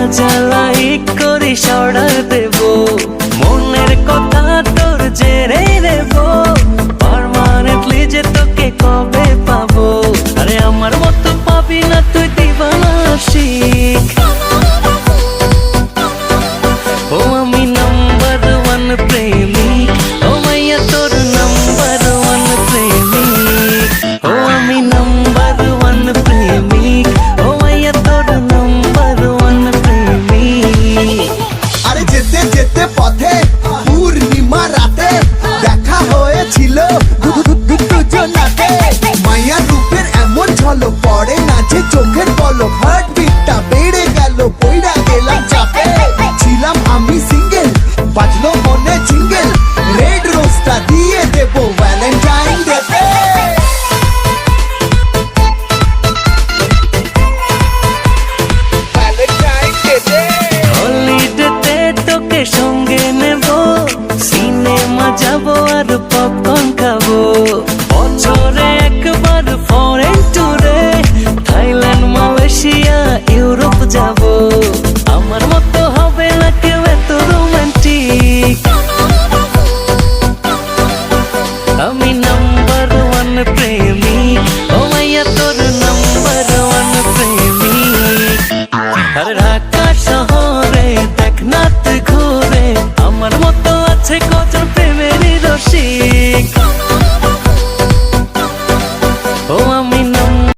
আজা লাইক করিস অর্ডার দেব, মনের কথা তোর জেরে দেব, পার্মানেন্টলি যে তোকে কবে পাবো। আরে আমার মতো পাবি না তুই দিবানা আশিক। ও আমি নাম্বার ওয়ান প্রেমিক, ও মাইয়া তোর নাম্বার ওয়ান প্রেমিক। ও আমি নাম্বার ওয়ান প্রেমিক, ও মাইয়া তোর নাম্বার ওয়ান প্রেমিক। আরে যেতে যেতে পথে পূর্ণিমা রাতে দেখা হয়েছিল দুজনাতে। মাইয়ার রূপের এমন ঝলক পড়ে না যে চোখের পলক, হার্ট বিটটা বেড়ে গেল, পইড়া গেলাম চাপে। ছিলাম আমি সিঙ্গেল, বাজলো মনে জিঙ্গেল, রেড রোজটা দিয়ে দেবো ভ্যালেন্টাইন ডেতে। হলিডেতে তোকে সঙ্গে নেব, সিনেমা যাব আর পপকর্ন খাবো। বছরে একবার ফরেন ট্যুরে থাইল্যান্ড, মালয়েশিয়া, ইউরোপ যাব।